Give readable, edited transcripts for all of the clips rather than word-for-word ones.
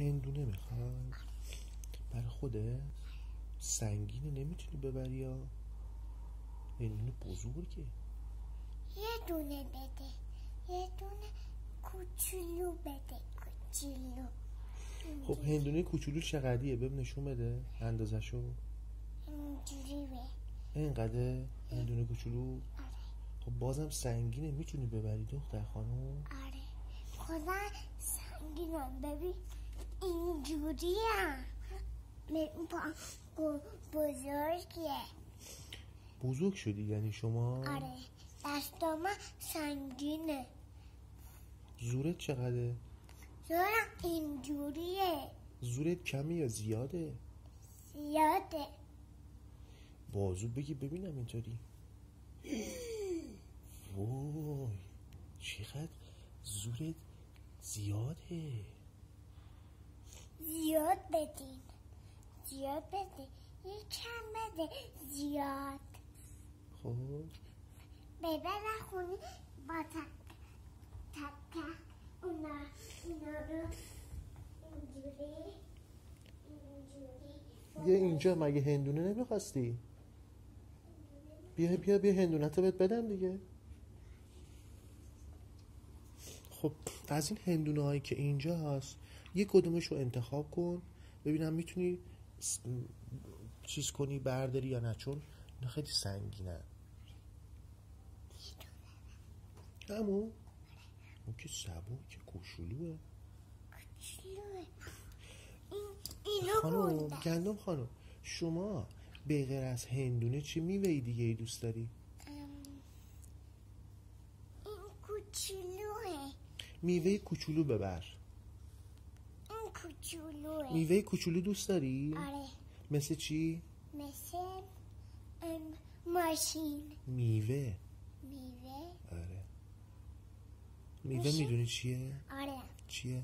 هندونه میخوای؟ برای خودت؟ سنگینه نمیتونی ببری یا؟ هندونه بزرگه. یه دونه بده، یه دونه کوچولو بده، کوچولو. خب هندونه کوچولو چقدریه؟ بهم نشون بده اندازه‌شو. اینجوریه. اینقدر هندونه کوچولو؟ آره. خب بازم سنگینه، میتونی ببری دختر خانم؟ آره خدا سنگینم. ببین اینجوریه. بزرگیه. بزرگ شدی یعنی شما؟ آره دستام سنگینه. زورت چقدره؟ زورم اینجوریه. زورت کمی یا زیاده؟ زیاده. بازو بگی ببینم اینطوری. وای چقدر زورت زیاده. زیاد بدین، زیاد بده، یکم بده زیاد. خب ببر خونی با تک اونا رو اینجوری. بیا اینجا، مگه هندونه نمیخواستی؟ بیا هندونتو بهت بدم دیگه. خب از این هندونه هایی که اینجا هست یک کدومش رو انتخاب کن ببینم میتونی چیز کنی برداری یا نه، چون اینا خیلی سنگینه. همون اون که سبکه، کوچولوه. خانم گندم خانم، شما به غیر از هندونه چی میوه‌ای دیگه ای دوست داری؟ این کوچولوه. میوه کوچولو ببر. این کوچولوه. میوه کوچولو دوست داری؟ آره. مثل چی؟ مثل ماشین. میوه. آره میوه میدونی چیه؟ آره. چیه؟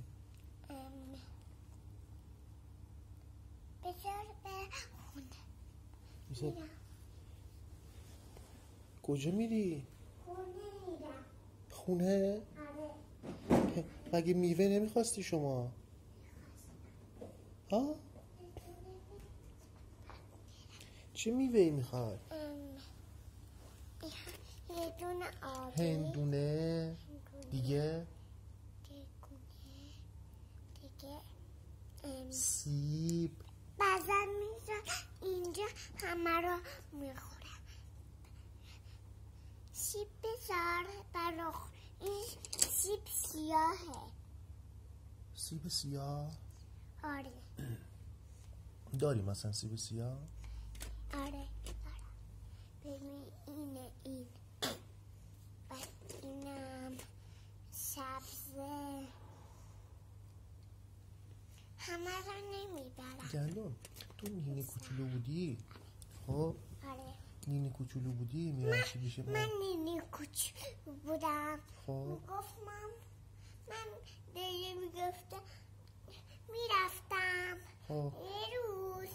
بذار مثلا کجا میری؟ خونه میرم. خونه؟ آره. مگه میوه نمیخواستی شما؟ ها؟ چه میوه‌ای میخوای؟ یه دونه آبی. هندونه دیگه؟ دیگه سیب. بعضا میزن اینجا همه رو میخورم. سیب بذار برا این سیب سیاهه. سیب سیاه؟ آره. داری مثلا سیب سیاه؟ آره دارم. ببین اینه این. بعد اینم سبزه. همه رو نمیبرم. گندم تو نینی کوچولو بودی؟ خب آره. نینی کوچولو بودی میرفتی پیش من نینی کوچولو بودم. خب میگفت من دیگه میگفتم میرفتم. یه روز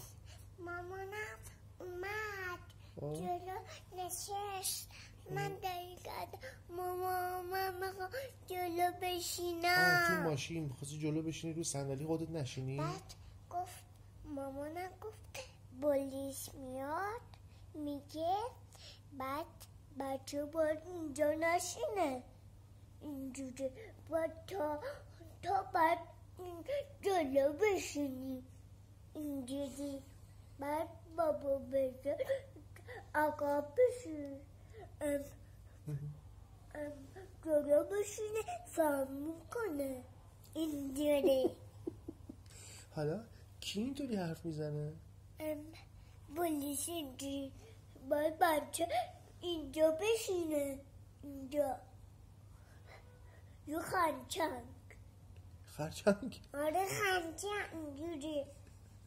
مامانم اومد جلو نشست. من دقیقا من میخوام جلو بشینم. تو ماشین میخواستی جلو بشینی رو صندلی خودت نشینی؟ بعد گفت مامانم گفت پلیس میاد میگه بعد بچه باید اینجا نشینه اینجوری باید تا بعد جلو بشینی اینجوری. بعد بابا بگه آقا بشین جلو بشینه فهم کنه اینجوری. حالا کی اینطوری حرف میزنه؟ پلیس اینجوری باید بچه اینجا بشینه اینجا. یه خرچنگ. خرچنگ؟ آره خرچنگ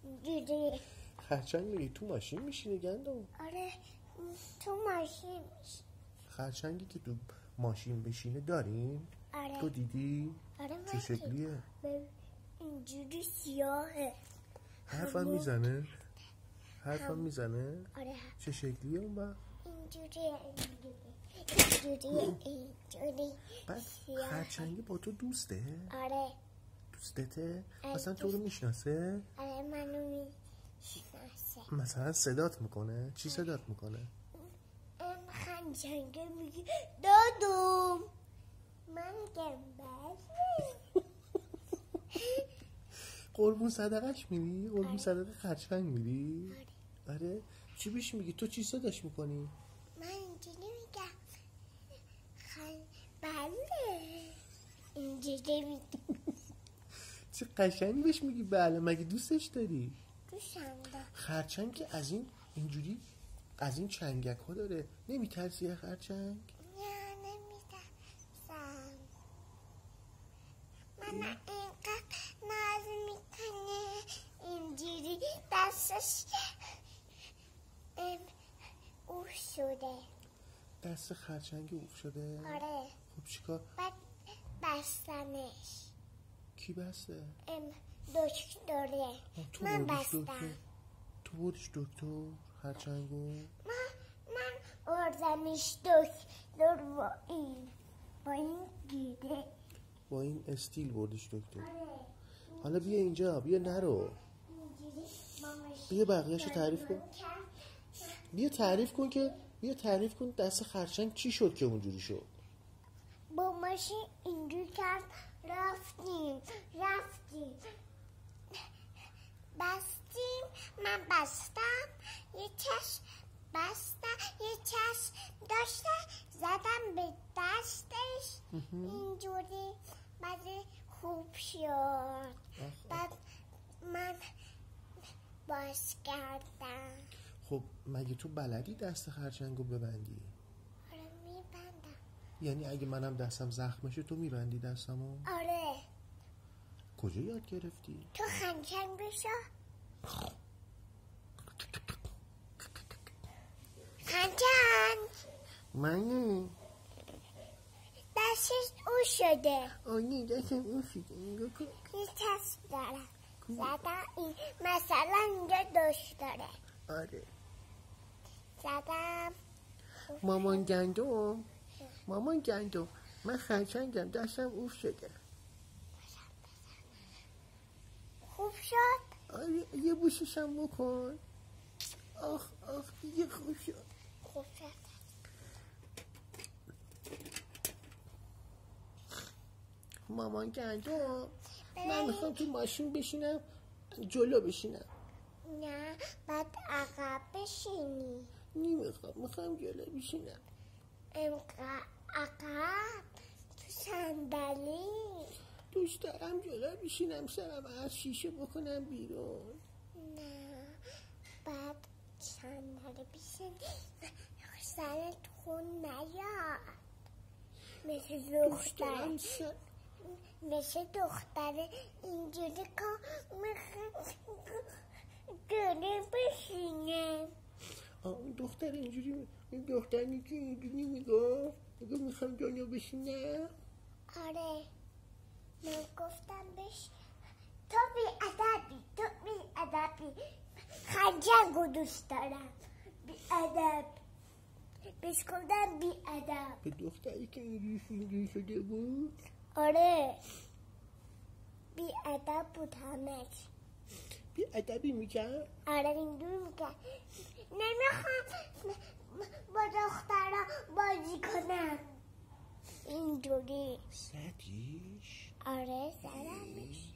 اینجوری. خرچنگ میگی تو ماشین میشینه گندم؟ آره تو ماشین میشینه. خرچنگی که تو ماشین بشینه داریم؟ آره. تو دیدی؟ آره چه شکلیه؟ اینجوری سیاهه. حرفم میزنه؟ حرفم میزنه؟ آره. چه شکلیه اون با؟ اینجوری. بعد خرچنگی با تو دوسته؟ آره. تو دوستته؟ مثلا تو رو میشناسه؟ آره منو میشناسه. مثلا صدات میکنه؟ چی صدات میکنه؟ خنجنگه میگه دادوم، من میگم بله. قربون صدقش میری؟ قربون صدقه خرچنگ میری؟ آره. چی بهش میگی؟ تو چی صداش میکنی؟ من اینجوری میگم بله، اینجوری میگم. چه قشنگ بهش میگی بله. مگه دوستش داری؟ دوستم دارم. خرچنگ که از این اینجوری از این چنگک ها داره. نمیترسی خرچنگ؟ نه نمیترسم. من اینقدر ناز میکنه اینجوری دستش اوف شده. دست خرچنگ اوف شده؟ آره. خب چیکار؟ بعد بستنش. کی بسته؟ دکتره. من بستم. تو بردیش دکتر خرچنگو؟ من بردمش دکتر با این گیره. با این استیل بردیش دکتر. آره. حالا بیا اینجا، بیا نرو. بیا بقیهشو تعریف کن. بیا تعریف کن دست خرچنگ چی شد که اونجوری شد. با ماشین اینجوری کرد، رفتیم بستیم. من بستم یه چشم داشته، زدم به دستش اینجوری. بعد خوب شد. بعد من باز کردم. خب مگه تو بلدی دست خرچنگو ببندی؟ آره میبندم. یعنی اگه منم دستم زخمشه تو میبندی دستمو؟ آره. کجا یاد گرفتی؟ تو خنچنگ بشو. خنچنگ من دستش او شده. آنی دستم اون شده. یه چسب دارم زدم این، مثلا اینجا دوش داره. آره. زدم. مامان گندم من خرچنگم دستم اوف شده. خوب شد. آره یه بوسشم بکن. آخ دیگه خوب شد. خوب شد. مامان گندم من میخوام تو ماشین بشینم جلو بشینم. نه بعد عقب بشینی. میخوام جلو بشینم. عقب تو صندلی. دوست دارم جلو بشینم، سرم از شیشه بکنم بیرون. نه بعد صندلی بشینی سرت خون نیاد. مثل دختر اینجوری کن جلو بشینه. دختر اینجوری، این دختری که اینجوری میگه میخوام جلو بشینم. آره من گفتم بش تو بی ادبی خنجنگو دوست دارم. بی ادب بهش گفتم بی ادب. به دختری که اینجوری شده بود. آره بی ادب بود همش. بی ادبی میگن؟ آره اینجوری میگن نمیخوام با دخترها بازی کنم اینجوری. زدیش؟ آره زدمش.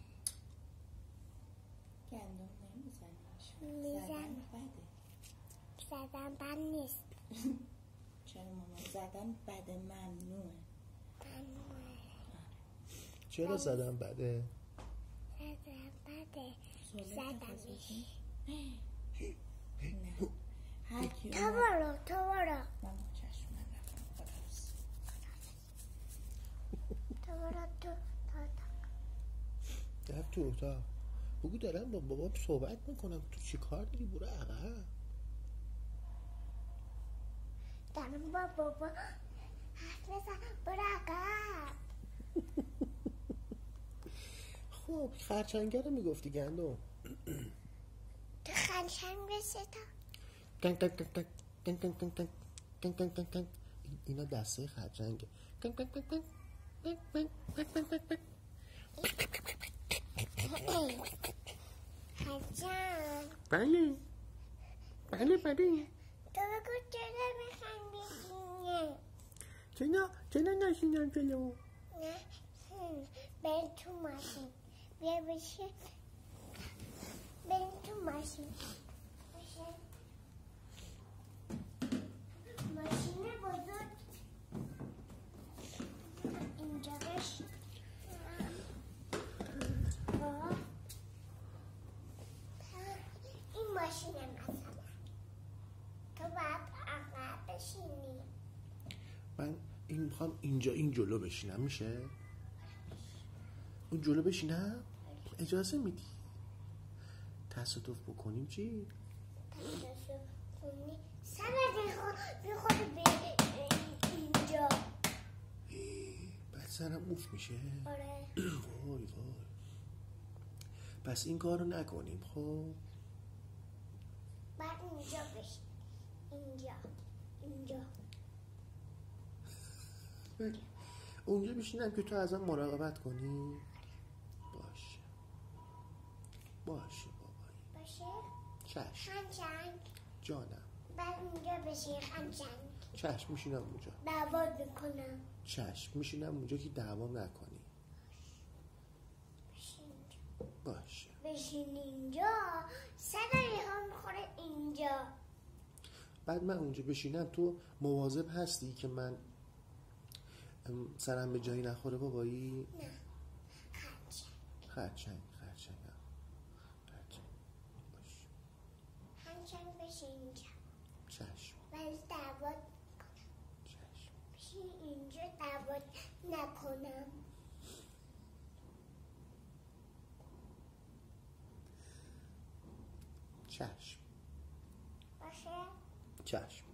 گندم نمیزنیش. میزن. زدن بد نیست. چرا مامان زدن بده؟ ممنوعه. چرا زدن بده؟ زدمش. نه هر کی تو برو مامان چشم من رفتم. رفت تو اتاق. بگو دارم با بابام صحبت میکنم، تو چی کار داری؟ برو عقب. دارم با بابا حرف میزنم، برو عقب. خب خرچنگه رو میگفتی گندم. تو خرچنگ بسیتا. تنگ تنگ تنگ تنگ تنگ تنگ تنگ تنگ تنگ تنگ تنگ. اینا دسته خرچنگه. تنگ تنگ تنگ تنگ تنگ تنگ تنگ تنگ تنگ. بله بله بله. تو بگو چرا میخوای بشینی؟ چرا نشینم جلو؟ نه بریم تو ماشین. بیا بشین. بریم تو ماشین. ماشین بزرگ اینجا بشین. این ماشین مثلا تو باید عقب بشینی. من این میخوام اینجا این جلو بشینم، میشه؟ اون جلو بشینم؟ اجازه میدی؟ تصادف بکنیم چی؟ تصادف کنی سرت میخوره به اینجا. بعد سرم اوف میشه؟ آره. وای وای. پس این کار رو نکنیم. خب بعد اینجا بشین. اینجا اونجا بشینم که تو ازم مراقبت کنی. باشه بابایی. باشه. چشم خنچنگ. جانم. بعد اینجا بشین خنچنگ. چشم میشینم اونجا. دعوت میکنم. چشم میشینم اونجا که دعوام نکنی. بشین اینجا. باشه. بشین اینجا. سرت میخوره اینجا. بعد من اونجا بشینم تو مواظب هستی که من سرم به جایی نخوره بابایی؟ نه خرچنگ باشه. خنچنگ بشین اینجا. چشم. ولی دعوت چشم. بشین اینجا دعوت نکنم. چشم. باشه. چشم.